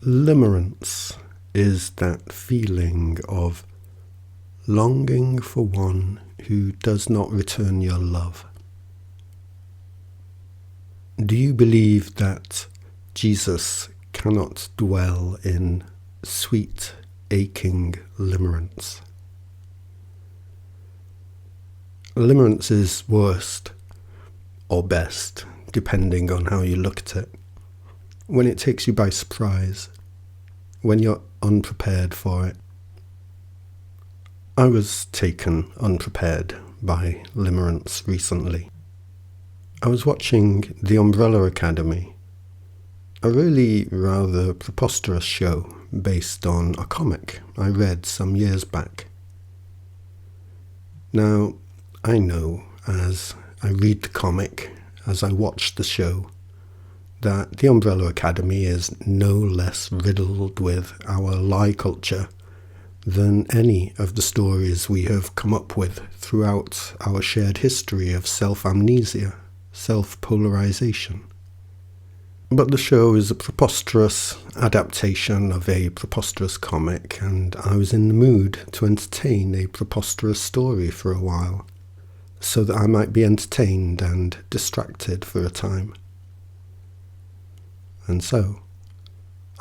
Limerence is that feeling of longing for one who does not return your love. Do you believe that Jesus cannot dwell in sweet, aching limerence? Limerence is worst or best, depending on how you look at it, when it takes you by surprise, when you're unprepared for it. I was taken unprepared by limerence recently. I was watching The Umbrella Academy, a really rather preposterous show based on a comic I read some years back. Now, I know as I read the comic, as I watch the show, that The Umbrella Academy is no less riddled with our lie culture than any of the stories we have come up with throughout our shared history of self-amnesia, self-polarization. But the show is a preposterous adaptation of a preposterous comic, and I was in the mood to entertain a preposterous story for a while, so that I might be entertained and distracted for a time. And so,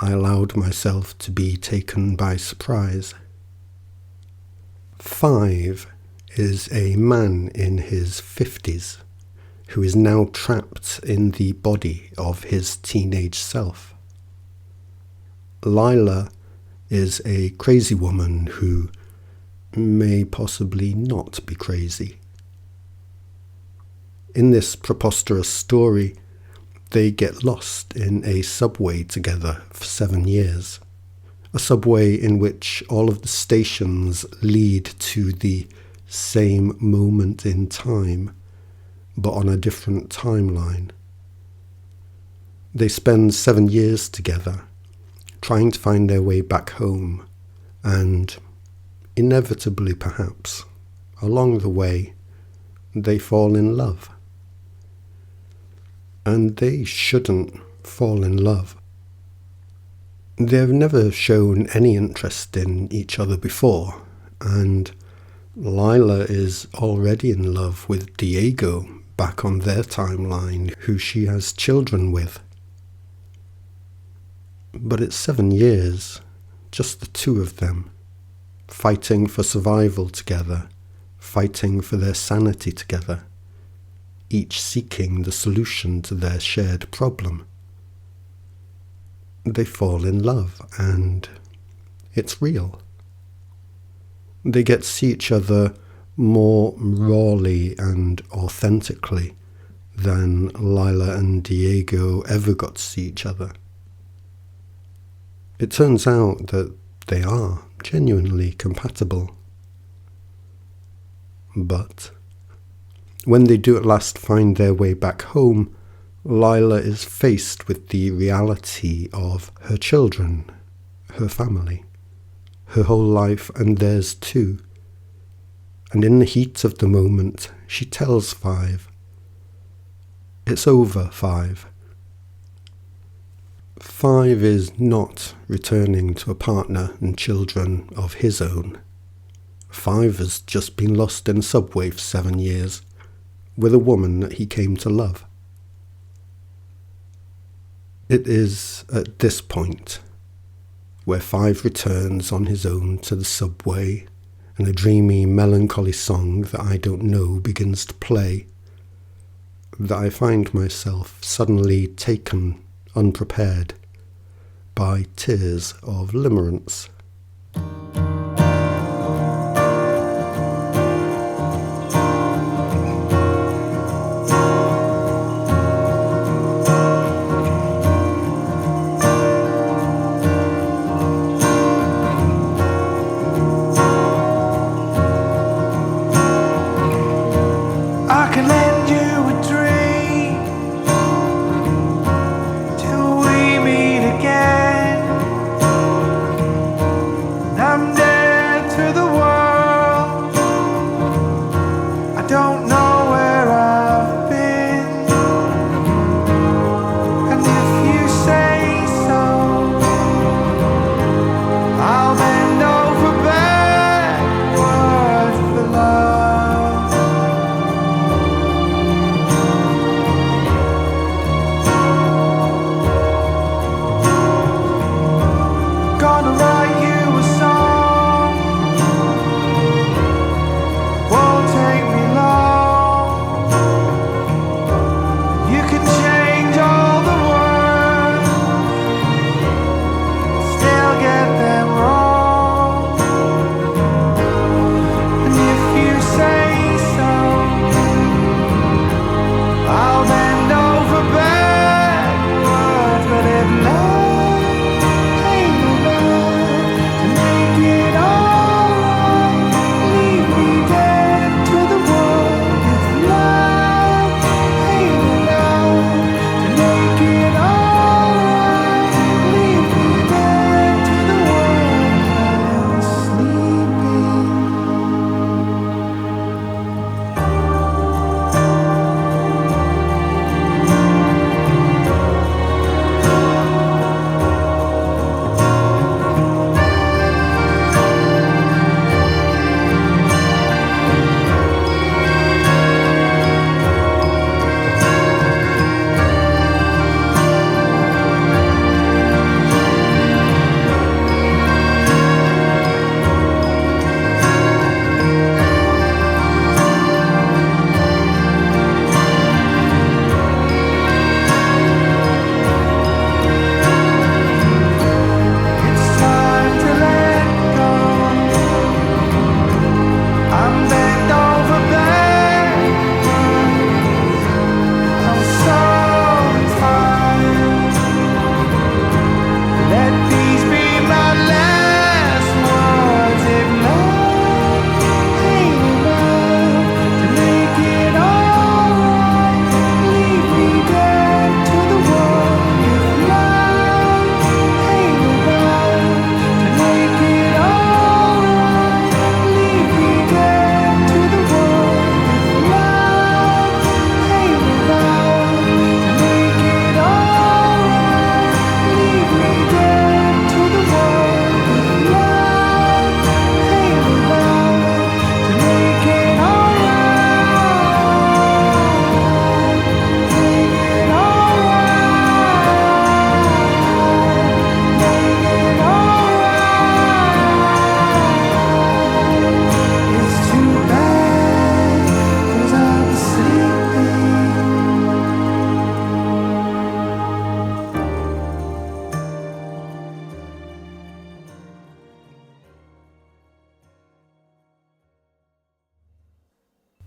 I allowed myself to be taken by surprise. 5 is a man in his 50s who is now trapped in the body of his teenage self. Lila is a crazy woman who may possibly not be crazy. In this preposterous story, they get lost in a subway together for 7 years. A subway in which all of the stations lead to the same moment in time, but on a different timeline. They spend 7 years together, trying to find their way back home, and inevitably perhaps, along the way, they fall in love. And they shouldn't fall in love. They've never shown any interest in each other before, and Lila is already in love with Diego back on their timeline, who she has children with. But it's 7 years, just the two of them, fighting for survival together, fighting for their sanity together, each seeking the solution to their shared problem. They fall in love, and it's real. They get to see each other more rawly and authentically than Lila and Diego ever got to see each other. It turns out that they are genuinely compatible. But when they do at last find their way back home, Lila is faced with the reality of her children, her family, her whole life and theirs too. And in the heat of the moment, she tells 5. It's over, 5. 5 is not returning to a partner and children of his own. 5 has just been lost in a subway for 7 years, with a woman that he came to love. It is at this point, where 5 returns on his own to the subway, and a dreamy, melancholy song that I don't know begins to play, that I find myself suddenly taken unprepared by tears of limerence.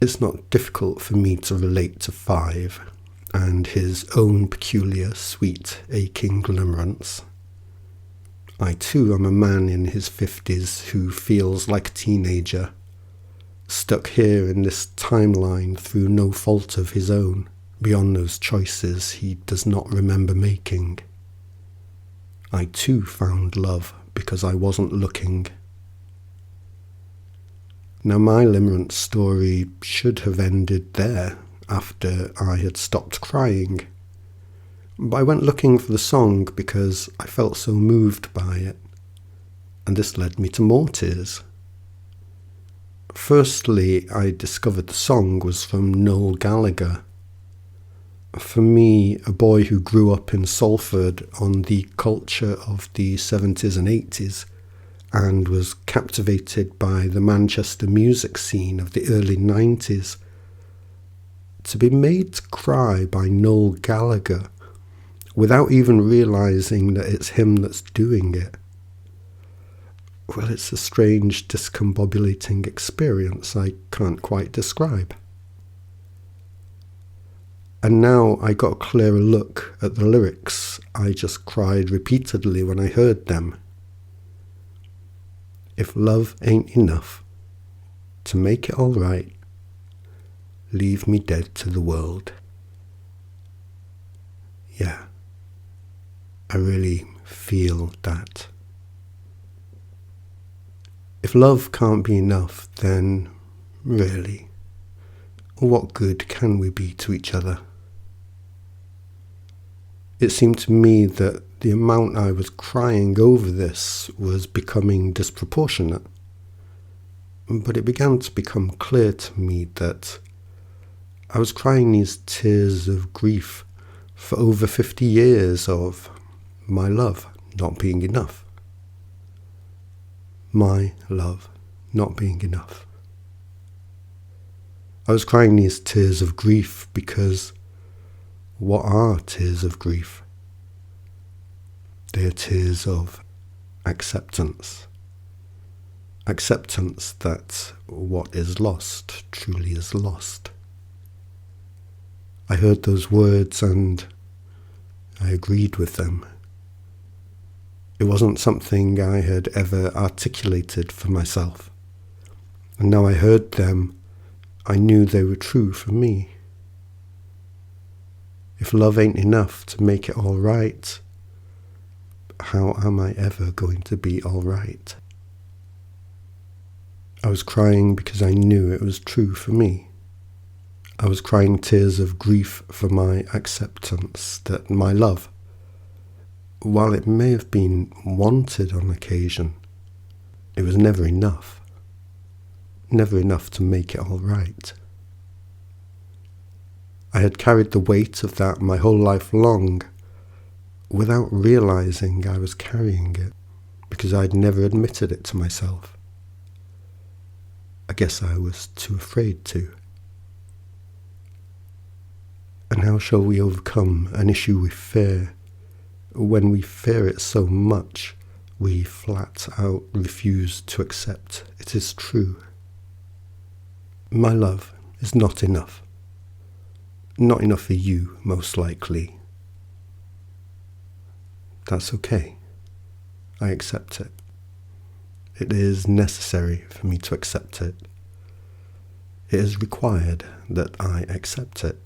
It's not difficult for me to relate to Five and his own peculiar, sweet, aching limerence. I too am a man in his 50s who feels like a teenager, stuck here in this timeline through no fault of his own, beyond those choices he does not remember making. I too found love because I wasn't looking. Now my limerence story should have ended there after I had stopped crying. But I went looking for the song because I felt so moved by it, and this led me to more tears. Firstly, I discovered the song was from Noel Gallagher. For me, a boy who grew up in Salford on the culture of the 70s and 80s and was captivated by the Manchester music scene of the early 90s, to be made to cry by Noel Gallagher without even realising that it's him that's doing it, well, it's a strange, discombobulating experience I can't quite describe. And now I got a clearer look at the lyrics. I just cried repeatedly when I heard them. If love ain't enough to make it all right, leave me dead to the world. Yeah, I really feel that. If love can't be enough, then really, what good can we be to each other? It seemed to me that the amount I was crying over this was becoming disproportionate. But it began to become clear to me that I was crying these tears of grief for over 50 years of my love not being enough. My love not being enough. I was crying these tears of grief because what are tears of grief? They are tears of acceptance. Acceptance that what is lost truly is lost. I heard those words and I agreed with them. It wasn't something I had ever articulated for myself. And now I heard them, I knew they were true for me. If love ain't enough to make it all right, how am I ever going to be all right? I was crying because I knew it was true for me. I was crying tears of grief for my acceptance that my love, while it may have been wanted on occasion, it was never enough. Never enough to make it all right. I had carried the weight of that my whole life long without realising I was carrying it because I'd never admitted it to myself. I guess I was too afraid to. And how shall we overcome an issue we fear when we fear it so much we flat out refuse to accept it is true? My love is not enough. Not enough for you, most likely. That's okay. I accept it. It is necessary for me to accept it. It is required that I accept it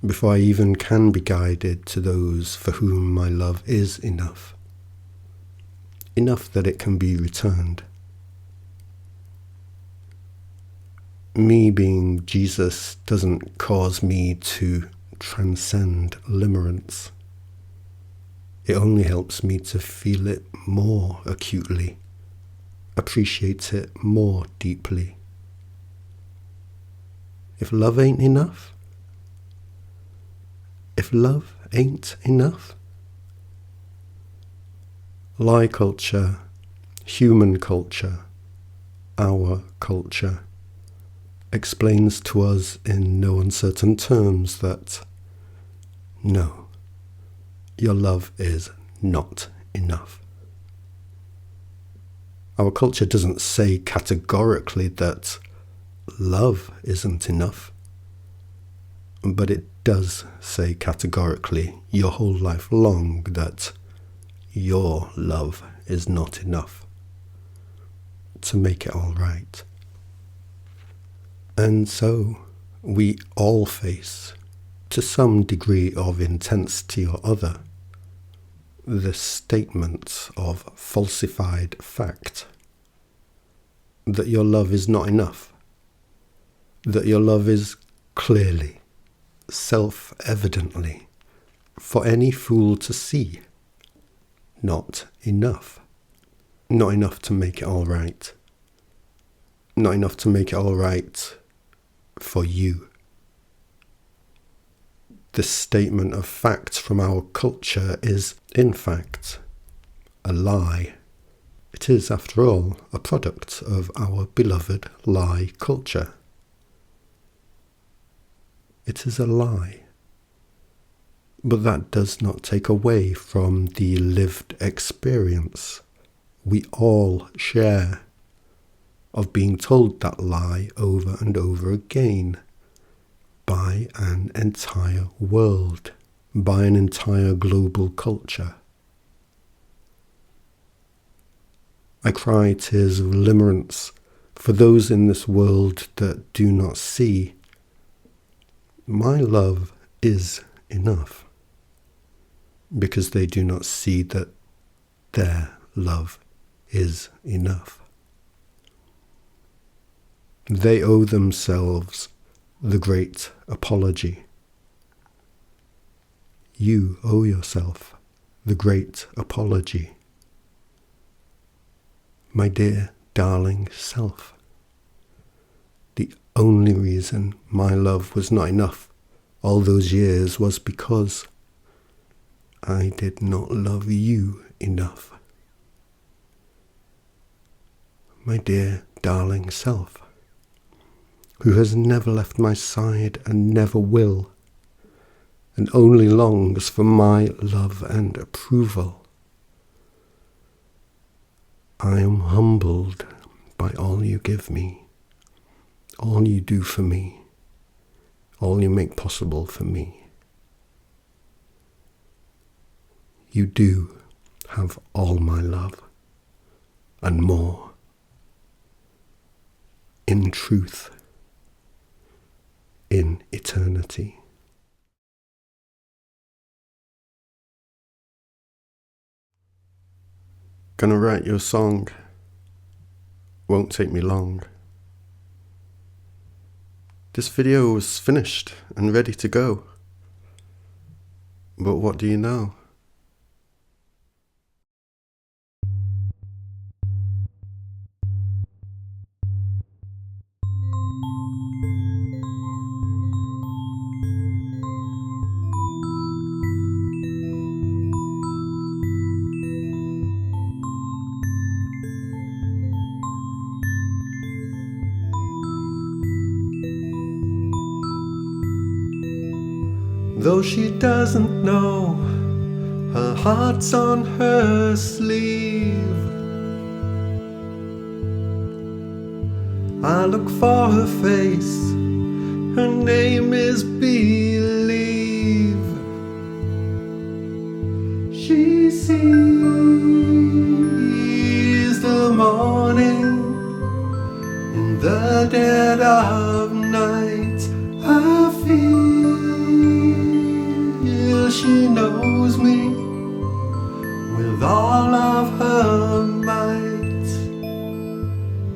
before I even can be guided to those for whom my love is enough. Enough that it can be returned. Me being Jesus doesn't cause me to transcend limerence. It only helps me to feel it more acutely, appreciate it more deeply. If love ain't enough, if love ain't enough, lie culture, human culture, our culture, explains to us in no uncertain terms that no, your love is not enough. Our culture doesn't say categorically that love isn't enough, but it does say categorically your whole life long that your love is not enough to make it all right. And so we all face, to some degree of intensity or other, the statement of falsified fact that your love is not enough, that your love is clearly, self-evidently, for any fool to see, not enough. Not enough to make it all right. Not enough to make it all right for you. This statement of fact from our culture is, in fact, a lie. It is, after all, a product of our beloved lie culture. It is a lie. But that does not take away from the lived experience we all share of being told that lie over and over again by an entire world, by an entire global culture. I cry tears of limerence for those in this world that do not see. My love is enough, because they do not see that their love is enough. They owe themselves the great apology. You owe yourself the great apology. My dear, darling self, the only reason my love was not enough all those years was because I did not love you enough. My dear, darling self, who has never left my side and never will, and only longs for my love and approval. I am humbled by all you give me, all you do for me, all you make possible for me. You do have all my love, and more. In truth, in eternity. Gonna write you a song. Won't take me long. This video was finished and ready to go. But what do you know? Though she doesn't know, her heart's on her sleeve. I look for her face, her name is Believe. She sees the morning in the dead of night. I feel she knows me with all of her might.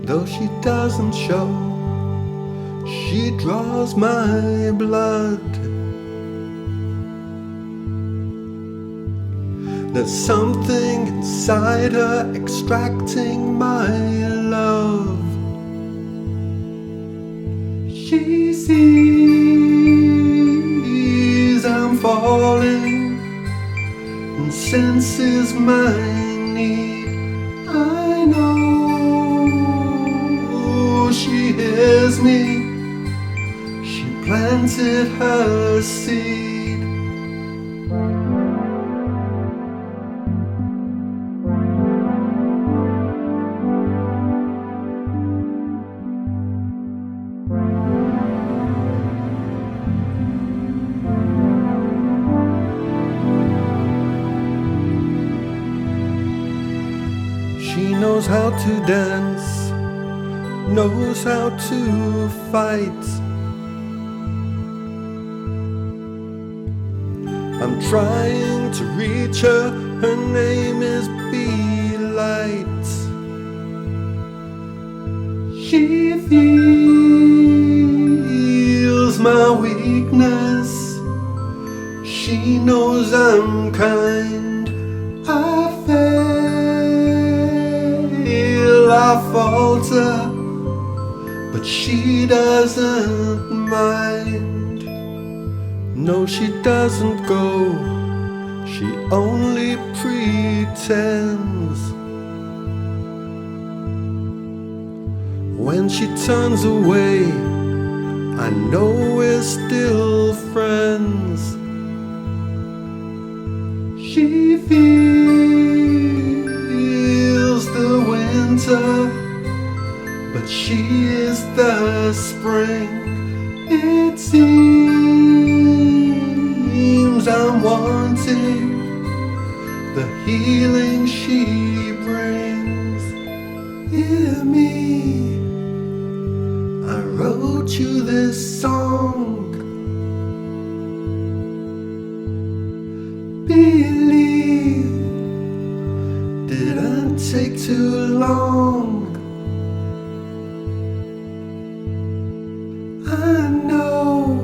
Though she doesn't show, she draws my blood. There's something inside her extracting my love. She sees I'm falling and senses my need. I know she hears me. She planted her seed. She knows how to dance, knows how to fight. I'm trying to reach her, her name is Be-Light. She feels my weakness, she knows I'm kind. I fail, I falter, but she doesn't mind. No, she doesn't go, she only pretends. When she turns away, I know we're still friends. She feels the winter, but she is the spring. It seems I'm wanting the healing she brings. Hear me, I wrote you this song. Believe, didn't take too long. I know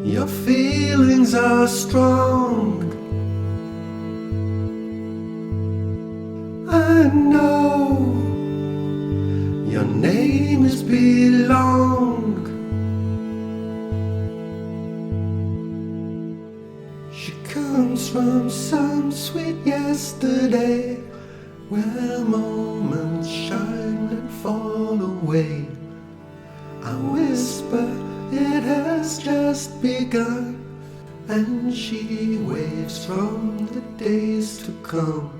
your feelings are strong. I know your name is Belong. She comes from some sweet yesterday, where moments shine and fall away. I whisper, it has just begun, and she waves from the days to come.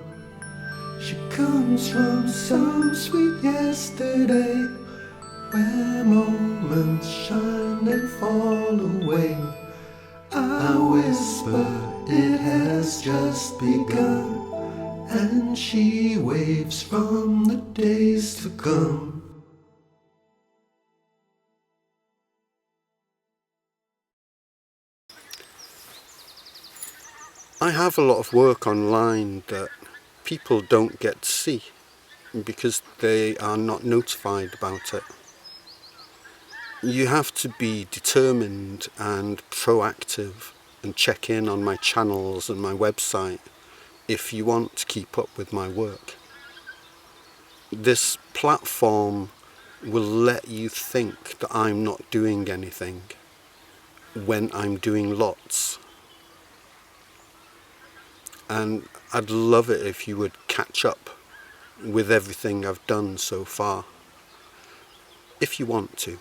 She comes from some sweet yesterday, where moments shine and fall away. I whisper, it has just begun, and she waves from the days to come. I have a lot of work online that people don't get to see because they are not notified about it. You have to be determined and proactive and check in on my channels and my website if you want to keep up with my work. This platform will let you think that I'm not doing anything when I'm doing lots. And I'd love it if you would catch up with everything I've done so far, if you want to.